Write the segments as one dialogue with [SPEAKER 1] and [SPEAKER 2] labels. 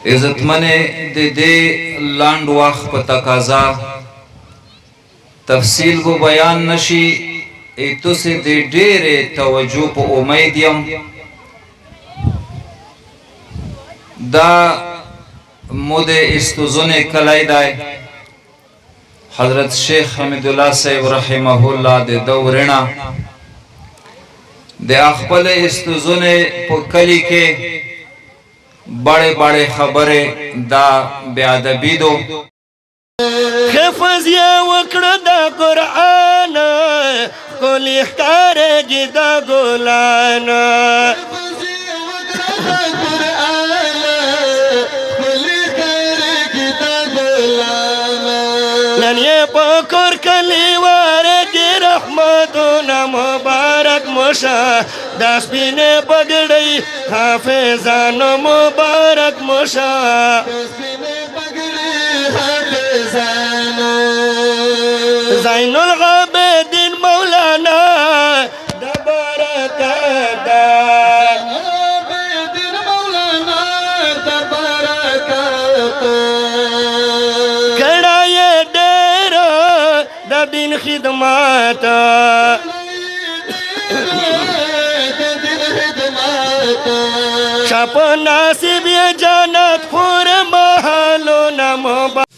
[SPEAKER 1] عزتمنه دې لاند واخ په تقاضا تفصیل کو بیان نشي ایتو سے دې ډېره توجه په امید يم دا مود استوزونه کلای دی حضرت شیخ حمید الله صاحب رحمه الله د دورنا د خپل استوزونه په کلی کې بڑے بڑے خبریں دا بیادبی دو
[SPEAKER 2] حفظ یا وکړه د قرآن کولی ښکارېږي د ګلان نن یې په کور کلي وارېږي رحمتونه مبارک مشه دا سپینې پګړۍ حافظانو مبارک مشه زین العابدین مولانا د برکت کړه یې ډېر د دین خدمت شپ ناصب جنت خور محلون مبارک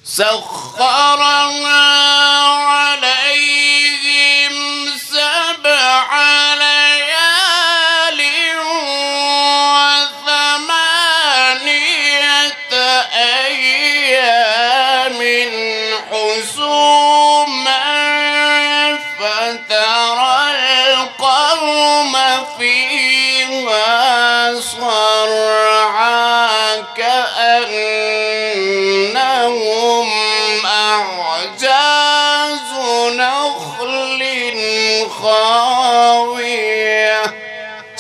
[SPEAKER 3] سخرنا عليهم 7 ليال و8 أيام حسوما فترى القوم فيها صرعا كأنهم أعجاز نخل خاوية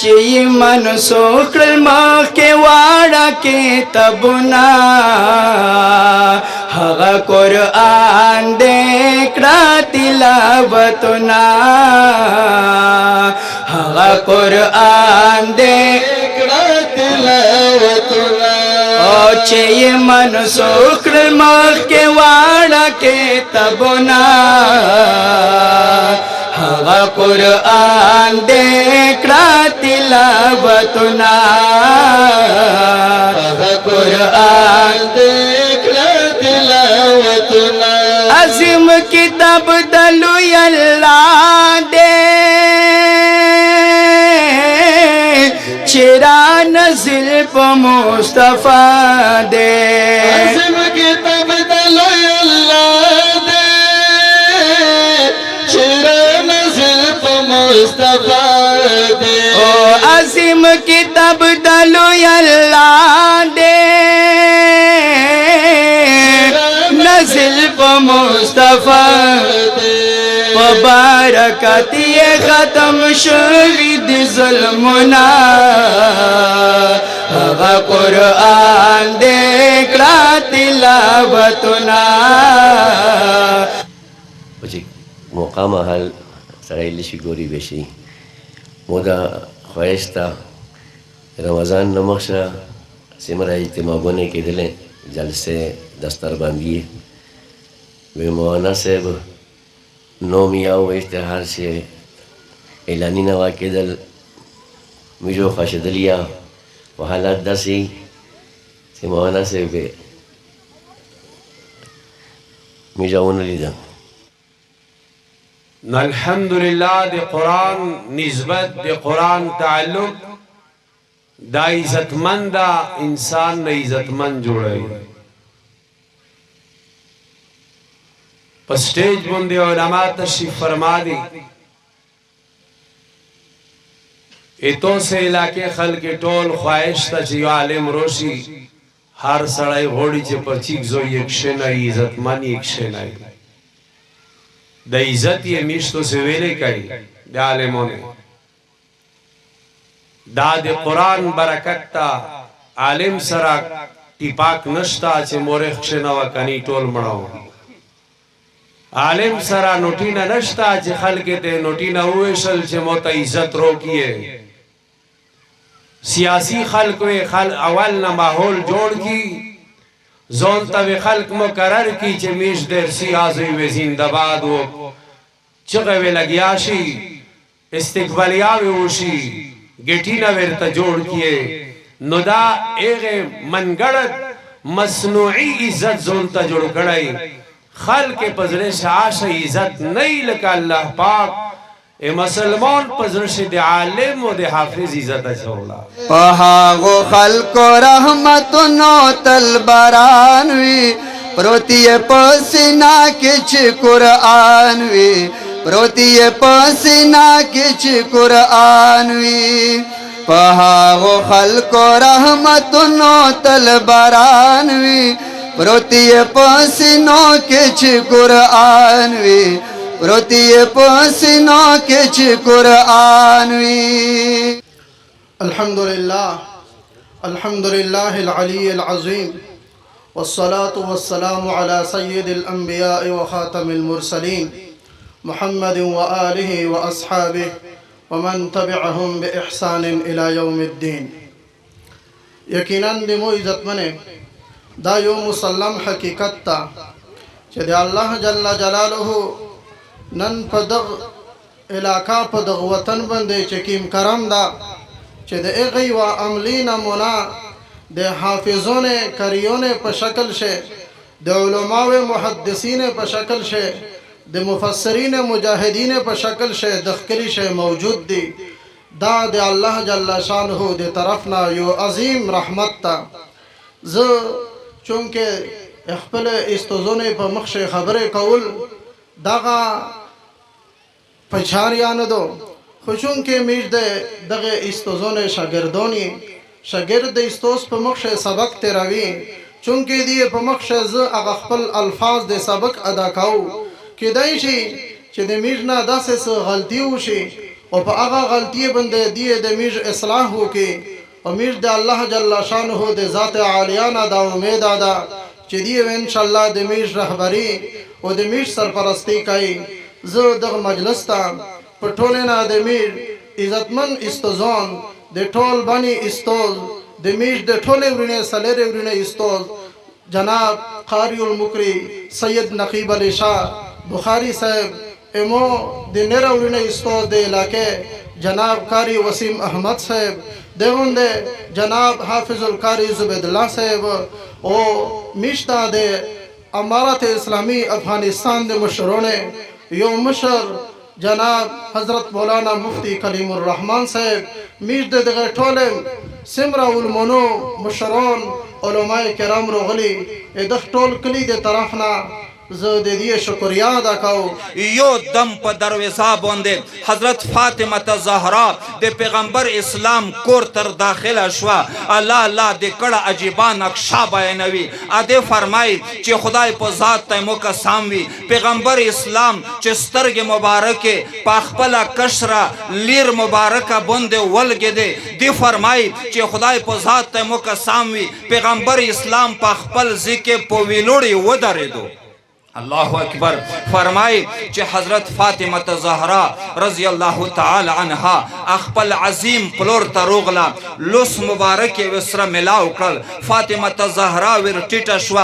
[SPEAKER 2] چی من سوکل ماں کے واڑا کے تبنا ہغا قرآن دیکھنا تلاوتنا ہغا قرآن دیکھنا تلاوتنا چی من سوکل ماں کے واڑا کے تبنا ہغا قرآن دیکھنا تلاوتنا ہغا قرآن دیکھنا تلاوتنا عظیم کتاب دلو اللہ دے چرا نزل پا مصطفیٰ دے عظیم کتاب دلو اللہ دے چرا مصطفیٰ دے او عظیم کتاب دلو اللہ دے نزل پا مصطفیٰ دے مبارکت یہ ختم شوید ظلمنا ہوا قرآن دیکھنا تلاوتنا
[SPEAKER 4] مقام حال سرائیلی شی گوری بشی مودا خویستا رمضان نمخشا سمرہ اجتماعونے کے دلیں جلسے دستر بندیے بے مولانا صاحب نومیاو اشتہار سے اعلانی نوا کے دل مجھو خاشدلیا و حالات دسی سے مولانا صاحب مجھاون لیدہ
[SPEAKER 5] الحمدللہ دی قرآن نسبت دی قرآن تعلق دا عزتمند انسان نے عزتمند جوڑے پس سٹیج بندے علماء تشریف فرما دی ایتو سے علاقے خلق ٹول خواہش تا چیو عالم روشی ہر سڑائی غوڑی چے پچیک زو یک شنائی عزتمند یک شنائی دا عزت یہ میشتو سے ویلے کئی دا عالموں نے دا دی قرآن برکت تا عالم سرا ٹیپاک نشتا چے مورخ شنوا کنی ٹول مڑاو عالم سرا نوٹینا نشتا چے خلقے تے نوٹینا ہوئے شل چے موتا عزت رو کیے سیاسی خلق وی اول نه ماحول جوړ کی زون ته خلق مقرر کی چې میش در سیاسي و زنده‌باد و چغه وی لګیا شي استقبالیا وشي ګټینا ورته جوړ کیه نو دا ایغه منګړ مصنوعی عزت زون ته جوړ کړای خلق پزره شاش عزت نه لکه الله پاک اے مسلمان پزرش دی عالم و دی حافظ عزت اچھولا
[SPEAKER 2] پہاغو خلق و رحمت نو تلبرانوی پروتی پسینا کچ قرآنوی پروتی پسینا کچ قرآنوی پہاغو خلق و رحمت نو تلبرانوی پروتی پسینو کچ قرآنوی پروتی پسینو کچ قرآنوی
[SPEAKER 6] الحمد لله العلي العظيم والصلاة والسلام على سيد الأنبياء وخاتم المرسلين محمد وآله وأصحابه ومن تبعهم بإحسان إلى يوم الدين يقينا دمو عزت منه دا یو مسلم حقیقت تا چې د الله جل جلاله نن په دغ علاقہ په دغ وطن باندې چې کیم کرم دا چې د هغې و عملي نمونه د حافظونه کریونه په شکل شه د علماو محدثین په شکل شه د مفسرین مجاهدین په شکل شه د ښکلي شه موجود دی دا د الله جل شانه د طرفنا یو عظیم رحمت تا زه چونکه خپل استوزونه په مخ خبره کول دغه پچاریان دو خو چونکه میش دغه استوزونه شاگرد استوز په مخ سبق تراوی چونکه دی په مخ ز هغه خپل الفاظ د سبق ادا کاو کیدای شي چې د میش نه داسې غلطي وشي او په هغه غلطي باندې دی د میش اصلاح وکي امید د الله جل شانه د ذات عالیانه دا امید ادا چې دی ان شاء الله د میش رهبری او د میش سرپرستی کوي زه د مجلس ته په ټولنه د میش عزتمن استوزان د ټول بانی استوز د میش د ټول ورونه سلره ورونه استوز جناب قاری المقری سید نقیب علی شاه بخاری صاحب امو د نره ورونه استوز د علاقه جناب قاری وسیم احمد صاحب دیونده جناب حافظ القاری زبید اللہ صاحب او میشتا دے امارت اسلامی افغانستان دے مشرونے یو مشر جناب حضرت مولانا مفتی کلیم الرحمن صاحب میش دے دغه ټول سمرا المنو مشرون علماء کرام روغلی دغه ټول کلی دے طرفنا زه د دې شکریا ادا کوم
[SPEAKER 1] یو دم په دروازه باندې حضرت فاطمه زهرا د پیغمبر اسلام کور تر داخله شو الله الله د کړه عجیبه نقشه بیانوي اده فرمای چې خدای په ذات ته مو قسم وي پیغمبر اسلام چې سترګې مبارکه په خپل کشره لیر مبارکه باندې ولګې دی فرمای چې خدای په ذات ته مو قسم وي پیغمبر اسلام په خپل ذکر په ویلوړي ودرېدو الله اکبر فرمای چې حضرت فاطمه زهرا رضی الله تعالی عنها خپل عظیم پلور تروغلا لوس مبارک وسره ملاو کړل فاطمه زهرا ور ټیټه شو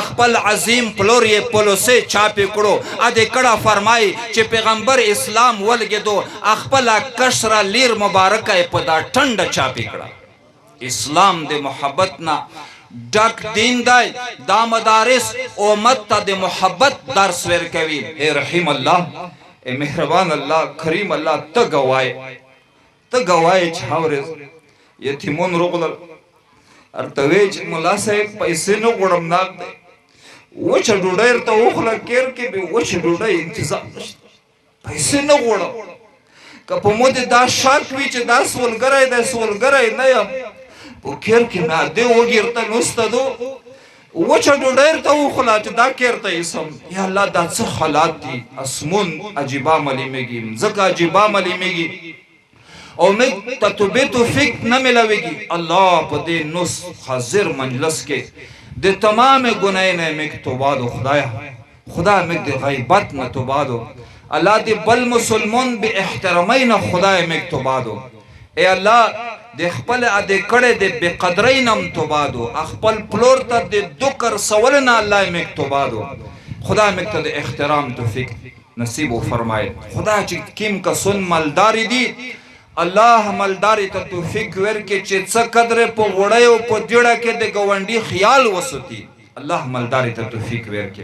[SPEAKER 1] خپل عظیم پلور یې پلوسه چاپې کړو ا دې کړه فرمای چې پیغمبر اسلام ولګدو خپل کشره لیر مبارکه په دا ټنډه چاپې کړه اسلام د محبت نه ډک دین دی دا مدارس امت ته د محبت درس ورکوي اے رحیم الله اے مهربان الله کریم الله ته گواهی چې اورز یتیمون روغل ارتوي چې مولا صاحب پیسې نه غوړم ناک دی وچه ډوډۍ ته وخله کیر کې به وچه ډوډۍ انتظام نشته پیسې نه غوړم که په مو دا شرط وي چې دا سولګری نه یم په کیر کې نه دی وګیرته نوستدو وچه ډوډۍ ته وخله چې دا کیرته اسم یا الله دا څه حالات دي اسمون عجیبه ملیمیږي ځکه عجیبه ملیمیږي او مې تطبیتو فکر نه ملویږي الله په دې نوس حاضر مجلس کې د تمام ګناه نه مې توبه دو خدای مې د غیبت نه توبه دو الله دې بل مسلمان به احترامین خدای مې توبه دو اے الله د خپل اده کړه د بے قدرۍ نم توبادو خپل پلور ته د دکر سوالنا الله مکتوبادو خدا مکتد احترام توفیق نصیب و فرمائے خدا چې کیم کا سن مالداری دی الله مالداری ته توفیق ورکړي چې څه قدر په وړیو په دیړه کې د ګوندی خیال وسوتی الله مالداری ته توفیق ورکړي